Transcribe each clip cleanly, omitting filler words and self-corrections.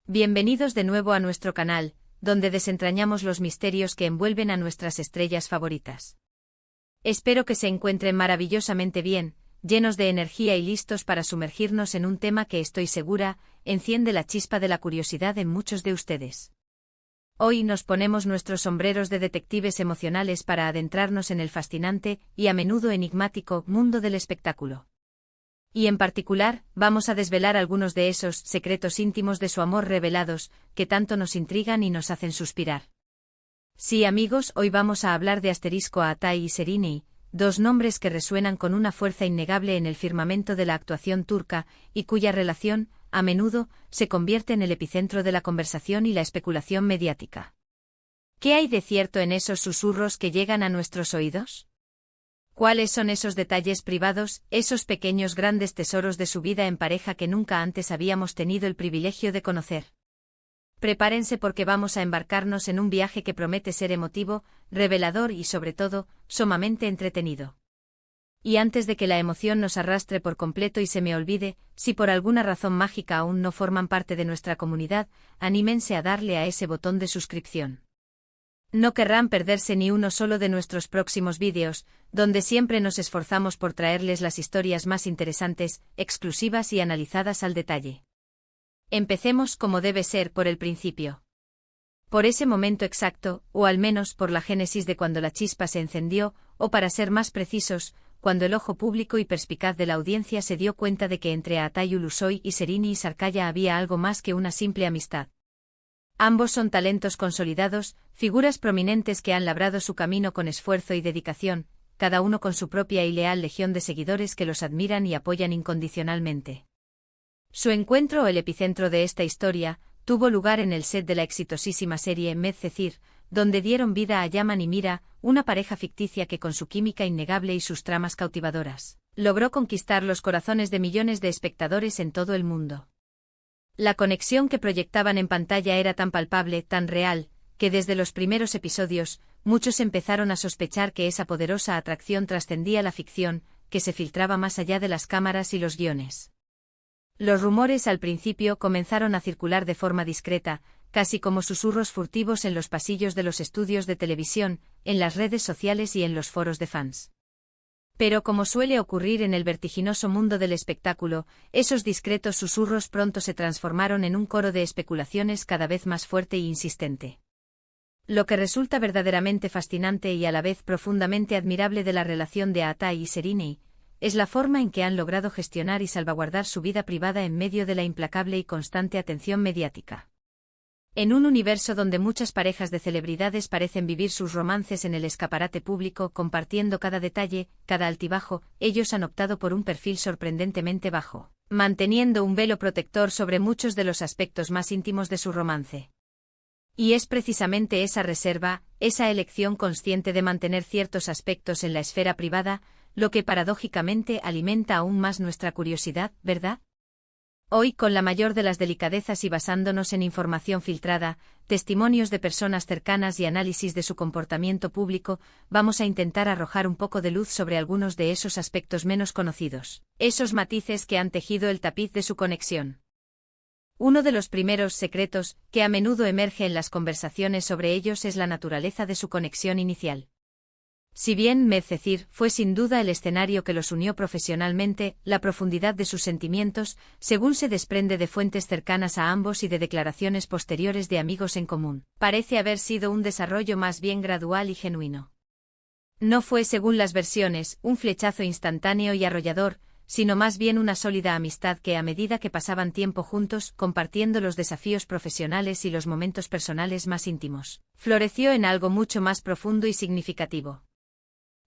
Bienvenidos de nuevo a nuestro canal, donde desentrañamos los misterios que envuelven a nuestras estrellas favoritas. Espero que se encuentren maravillosamente bien, llenos de energía y listos para sumergirnos en un tema que estoy segura, enciende la chispa de la curiosidad en muchos de ustedes. Hoy nos ponemos nuestros sombreros de detectives emocionales para adentrarnos en el fascinante y a menudo enigmático mundo del espectáculo. Y en particular, vamos a desvelar algunos de esos secretos íntimos de su amor revelados, que tanto nos intrigan y nos hacen suspirar. Sí, amigos, hoy vamos a hablar de Atay y Serenay, dos nombres que resuenan con una fuerza innegable en el firmamento de la actuación turca, y cuya relación, a menudo, se convierte en el epicentro de la conversación y la especulación mediática. ¿Qué hay de cierto en esos susurros que llegan a nuestros oídos? ¿Cuáles son esos detalles privados, esos pequeños grandes tesoros de su vida en pareja que nunca antes habíamos tenido el privilegio de conocer? Prepárense porque vamos a embarcarnos en un viaje que promete ser emotivo, revelador y sobre todo, sumamente entretenido. Y antes de que la emoción nos arrastre por completo y se me olvide, si por alguna razón mágica aún no forman parte de nuestra comunidad, anímense a darle a ese botón de suscripción. No querrán perderse ni uno solo de nuestros próximos vídeos, donde siempre nos esforzamos por traerles las historias más interesantes, exclusivas y analizadas al detalle. Empecemos como debe ser por el principio. Por ese momento exacto, o al menos por la génesis de cuando la chispa se encendió, o para ser más precisos, cuando el ojo público y perspicaz de la audiencia se dio cuenta de que entre Atay Ulusoy y Serenay Sarkaya había algo más que una simple amistad. Ambos son talentos consolidados, figuras prominentes que han labrado su camino con esfuerzo y dedicación, cada uno con su propia y leal legión de seguidores que los admiran y apoyan incondicionalmente. Su encuentro, el epicentro de esta historia, tuvo lugar en el set de la exitosísima serie Medcezir, donde dieron vida a Yaman y Mira, una pareja ficticia que con su química innegable y sus tramas cautivadoras, logró conquistar los corazones de millones de espectadores en todo el mundo. La conexión que proyectaban en pantalla era tan palpable, tan real, que desde los primeros episodios, muchos empezaron a sospechar que esa poderosa atracción trascendía la ficción, que se filtraba más allá de las cámaras y los guiones. Los rumores al principio comenzaron a circular de forma discreta, casi como susurros furtivos en los pasillos de los estudios de televisión, en las redes sociales y en los foros de fans. Pero como suele ocurrir en el vertiginoso mundo del espectáculo, esos discretos susurros pronto se transformaron en un coro de especulaciones cada vez más fuerte e insistente. Lo que resulta verdaderamente fascinante y a la vez profundamente admirable de la relación de Atay y Serenay, es la forma en que han logrado gestionar y salvaguardar su vida privada en medio de la implacable y constante atención mediática. En un universo donde muchas parejas de celebridades parecen vivir sus romances en el escaparate público compartiendo cada detalle, cada altibajo, ellos han optado por un perfil sorprendentemente bajo, manteniendo un velo protector sobre muchos de los aspectos más íntimos de su romance. Y es precisamente esa reserva, esa elección consciente de mantener ciertos aspectos en la esfera privada, lo que paradójicamente alimenta aún más nuestra curiosidad, ¿verdad? Hoy, con la mayor de las delicadezas y basándonos en información filtrada, testimonios de personas cercanas y análisis de su comportamiento público, vamos a intentar arrojar un poco de luz sobre algunos de esos aspectos menos conocidos, esos matices que han tejido el tapiz de su conexión. Uno de los primeros secretos, que a menudo emerge en las conversaciones sobre ellos, es la naturaleza de su conexión inicial. Si bien Medcezir fue sin duda el escenario que los unió profesionalmente, la profundidad de sus sentimientos, según se desprende de fuentes cercanas a ambos y de declaraciones posteriores de amigos en común, parece haber sido un desarrollo más bien gradual y genuino. No fue, según las versiones, un flechazo instantáneo y arrollador, sino más bien una sólida amistad que a medida que pasaban tiempo juntos, compartiendo los desafíos profesionales y los momentos personales más íntimos, floreció en algo mucho más profundo y significativo.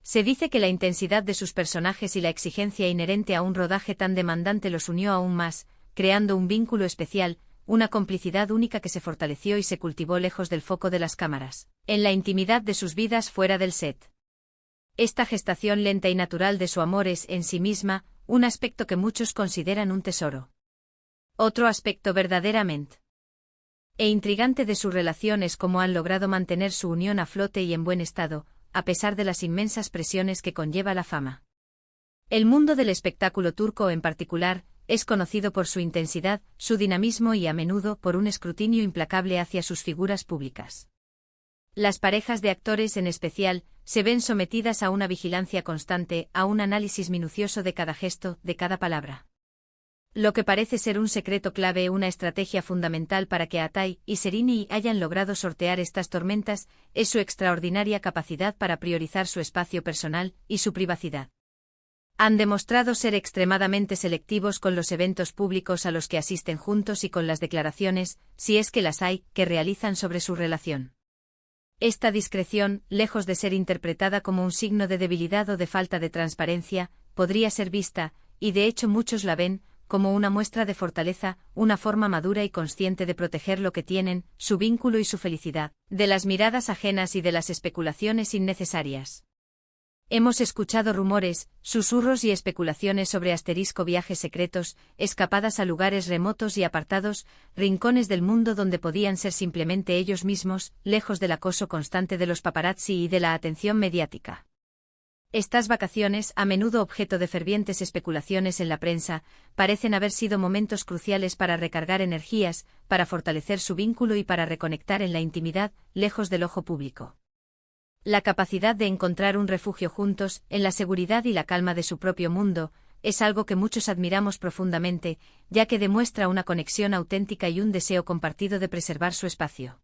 Se dice que la intensidad de sus personajes y la exigencia inherente a un rodaje tan demandante los unió aún más, creando un vínculo especial, una complicidad única que se fortaleció y se cultivó lejos del foco de las cámaras, en la intimidad de sus vidas fuera del set. Esta gestación lenta y natural de su amor es, en sí misma, un aspecto que muchos consideran un tesoro. Otro aspecto verdaderamente intrigante de su relación es cómo han logrado mantener su unión a flote y en buen estado, a pesar de las inmensas presiones que conlleva la fama. El mundo del espectáculo turco en particular, es conocido por su intensidad, su dinamismo y a menudo por un escrutinio implacable hacia sus figuras públicas. Las parejas de actores en especial, se ven sometidas a una vigilancia constante, a un análisis minucioso de cada gesto, de cada palabra. Lo que parece ser un secreto clave, una estrategia fundamental para que Atai y Serini hayan logrado sortear estas tormentas, es su extraordinaria capacidad para priorizar su espacio personal y su privacidad. Han demostrado ser extremadamente selectivos con los eventos públicos a los que asisten juntos y con las declaraciones, si es que las hay, que realizan sobre su relación. Esta discreción, lejos de ser interpretada como un signo de debilidad o de falta de transparencia, podría ser vista, y de hecho muchos la ven, como una muestra de fortaleza, una forma madura y consciente de proteger lo que tienen, su vínculo y su felicidad, de las miradas ajenas y de las especulaciones innecesarias. Hemos escuchado rumores, susurros y especulaciones sobre viajes secretos, escapadas a lugares remotos y apartados, rincones del mundo donde podían ser simplemente ellos mismos, lejos del acoso constante de los paparazzi y de la atención mediática. Estas vacaciones, a menudo objeto de fervientes especulaciones en la prensa, parecen haber sido momentos cruciales para recargar energías, para fortalecer su vínculo y para reconectar en la intimidad, lejos del ojo público. La capacidad de encontrar un refugio juntos, en la seguridad y la calma de su propio mundo, es algo que muchos admiramos profundamente, ya que demuestra una conexión auténtica y un deseo compartido de preservar su espacio.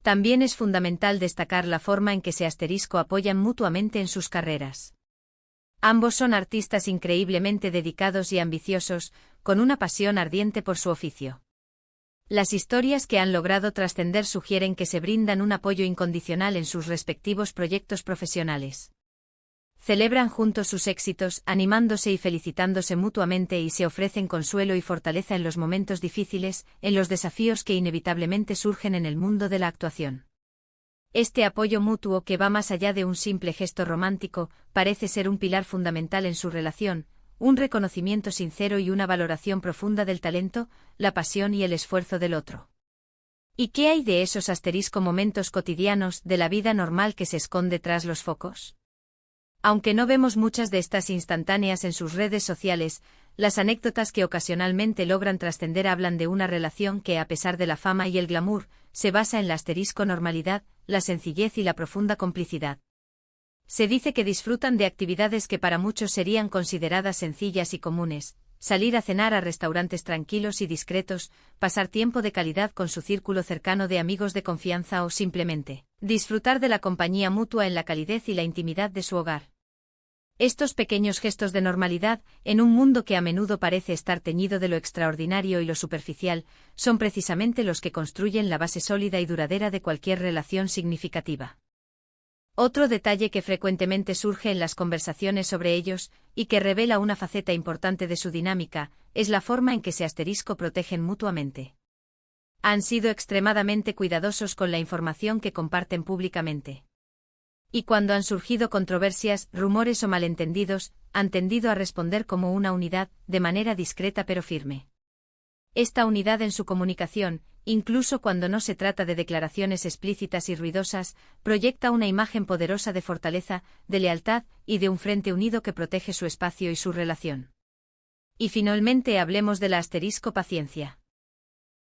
También es fundamental destacar la forma en que se apoyan mutuamente en sus carreras. Ambos son artistas increíblemente dedicados y ambiciosos, con una pasión ardiente por su oficio. Las historias que han logrado trascender sugieren que se brindan un apoyo incondicional en sus respectivos proyectos profesionales. Celebran juntos sus éxitos, animándose y felicitándose mutuamente y se ofrecen consuelo y fortaleza en los momentos difíciles, en los desafíos que inevitablemente surgen en el mundo de la actuación. Este apoyo mutuo, que va más allá de un simple gesto romántico, parece ser un pilar fundamental en su relación, un reconocimiento sincero y una valoración profunda del talento, la pasión y el esfuerzo del otro. ¿Y qué hay de esos momentos cotidianos de la vida normal que se esconde tras los focos? Aunque no vemos muchas de estas instantáneas en sus redes sociales, las anécdotas que ocasionalmente logran trascender hablan de una relación que, a pesar de la fama y el glamour, se basa en la normalidad, la sencillez y la profunda complicidad. Se dice que disfrutan de actividades que para muchos serían consideradas sencillas y comunes: salir a cenar a restaurantes tranquilos y discretos, pasar tiempo de calidad con su círculo cercano de amigos de confianza o simplemente disfrutar de la compañía mutua en la calidez y la intimidad de su hogar. Estos pequeños gestos de normalidad, en un mundo que a menudo parece estar teñido de lo extraordinario y lo superficial, son precisamente los que construyen la base sólida y duradera de cualquier relación significativa. Otro detalle que frecuentemente surge en las conversaciones sobre ellos, y que revela una faceta importante de su dinámica, es la forma en que se protegen mutuamente. Han sido extremadamente cuidadosos con la información que comparten públicamente. Y cuando han surgido controversias, rumores o malentendidos, han tendido a responder como una unidad, de manera discreta pero firme. Esta unidad en su comunicación, incluso cuando no se trata de declaraciones explícitas y ruidosas, proyecta una imagen poderosa de fortaleza, de lealtad y de un frente unido que protege su espacio y su relación. Y finalmente hablemos de la paciencia.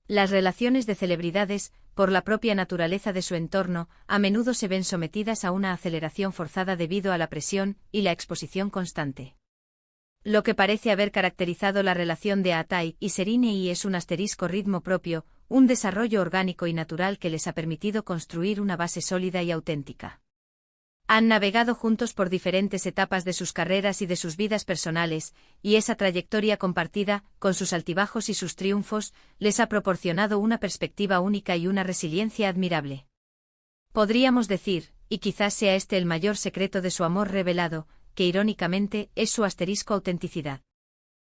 Las relaciones de celebridades, por la propia naturaleza de su entorno, a menudo se ven sometidas a una aceleración forzada debido a la presión y la exposición constante. Lo que parece haber caracterizado la relación de Atai y Serini es un ritmo propio, un desarrollo orgánico y natural que les ha permitido construir una base sólida y auténtica. Han navegado juntos por diferentes etapas de sus carreras y de sus vidas personales, y esa trayectoria compartida, con sus altibajos y sus triunfos, les ha proporcionado una perspectiva única y una resiliencia admirable. Podríamos decir, y quizás sea este el mayor secreto de su amor revelado, que irónicamente es su autenticidad.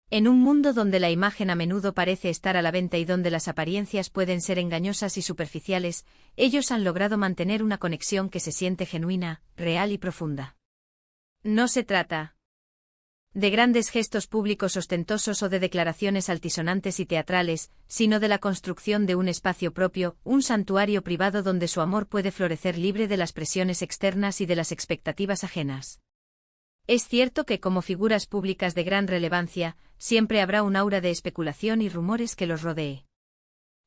En un mundo donde la imagen a menudo parece estar a la venta y donde las apariencias pueden ser engañosas y superficiales, ellos han logrado mantener una conexión que se siente genuina, real y profunda. No se trata de grandes gestos públicos ostentosos o de declaraciones altisonantes y teatrales, sino de la construcción de un espacio propio, un santuario privado donde su amor puede florecer libre de las presiones externas y de las expectativas ajenas. Es cierto que como figuras públicas de gran relevancia, siempre habrá un aura de especulación y rumores que los rodee.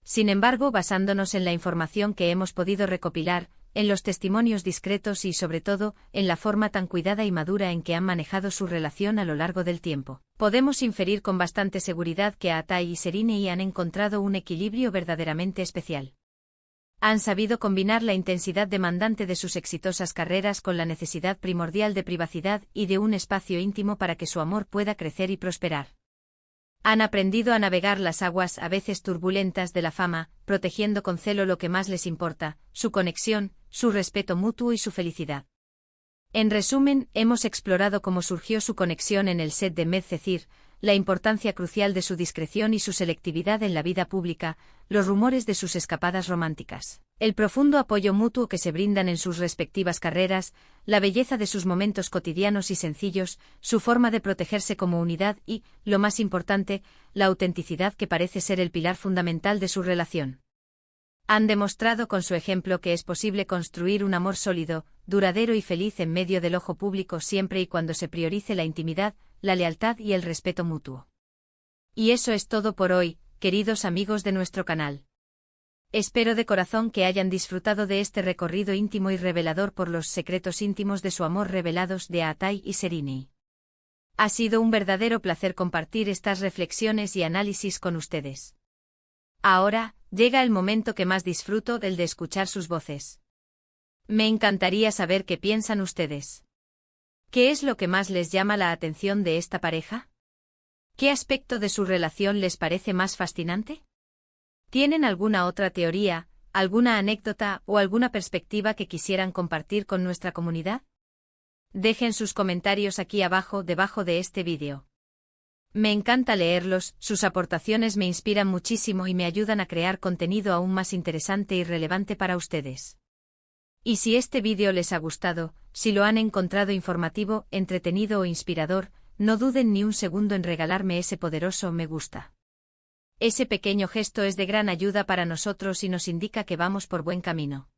Sin embargo, basándonos en la información que hemos podido recopilar, en los testimonios discretos y sobre todo, en la forma tan cuidada y madura en que han manejado su relación a lo largo del tiempo, podemos inferir con bastante seguridad que Atai y Sereni han encontrado un equilibrio verdaderamente especial. Han sabido combinar la intensidad demandante de sus exitosas carreras con la necesidad primordial de privacidad y de un espacio íntimo para que su amor pueda crecer y prosperar. Han aprendido a navegar las aguas a veces turbulentas de la fama, protegiendo con celo lo que más les importa, su conexión, su respeto mutuo y su felicidad. En resumen, hemos explorado cómo surgió su conexión en el set de Medcezir, la importancia crucial de su discreción y su selectividad en la vida pública, los rumores de sus escapadas románticas, el profundo apoyo mutuo que se brindan en sus respectivas carreras, la belleza de sus momentos cotidianos y sencillos, su forma de protegerse como unidad y, lo más importante, la autenticidad que parece ser el pilar fundamental de su relación. Han demostrado con su ejemplo que es posible construir un amor sólido, duradero y feliz en medio del ojo público siempre y cuando se priorice la intimidad, la lealtad y el respeto mutuo. Y eso es todo por hoy, queridos amigos de nuestro canal. Espero de corazón que hayan disfrutado de este recorrido íntimo y revelador por los secretos íntimos de su amor revelados de Atai y Sereni. Ha sido un verdadero placer compartir estas reflexiones y análisis con ustedes. Ahora, llega el momento que más disfruto, el de escuchar sus voces. Me encantaría saber qué piensan ustedes. ¿Qué es lo que más les llama la atención de esta pareja? ¿Qué aspecto de su relación les parece más fascinante? ¿Tienen alguna otra teoría, alguna anécdota o alguna perspectiva que quisieran compartir con nuestra comunidad? Dejen sus comentarios aquí abajo, debajo de este vídeo. Me encanta leerlos, sus aportaciones me inspiran muchísimo y me ayudan a crear contenido aún más interesante y relevante para ustedes. Y si este vídeo les ha gustado, si lo han encontrado informativo, entretenido o inspirador, no duden ni un segundo en regalarme ese poderoso me gusta. Ese pequeño gesto es de gran ayuda para nosotros y nos indica que vamos por buen camino.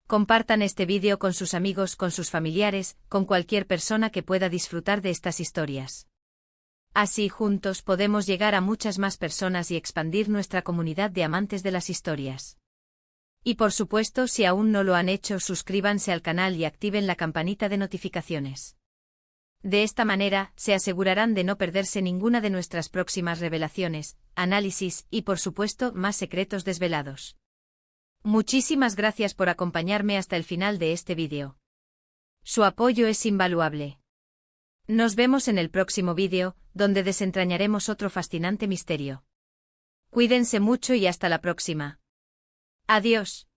Compartan este vídeo con sus amigos, con sus familiares, con cualquier persona que pueda disfrutar de estas historias. Así juntos podemos llegar a muchas más personas y expandir nuestra comunidad de amantes de las historias. Y por supuesto, si aún no lo han hecho, suscríbanse al canal y activen la campanita de notificaciones. De esta manera, se asegurarán de no perderse ninguna de nuestras próximas revelaciones, análisis y por supuesto, más secretos desvelados. Muchísimas gracias por acompañarme hasta el final de este vídeo. Su apoyo es invaluable. Nos vemos en el próximo vídeo, donde desentrañaremos otro fascinante misterio. Cuídense mucho y hasta la próxima. Adiós.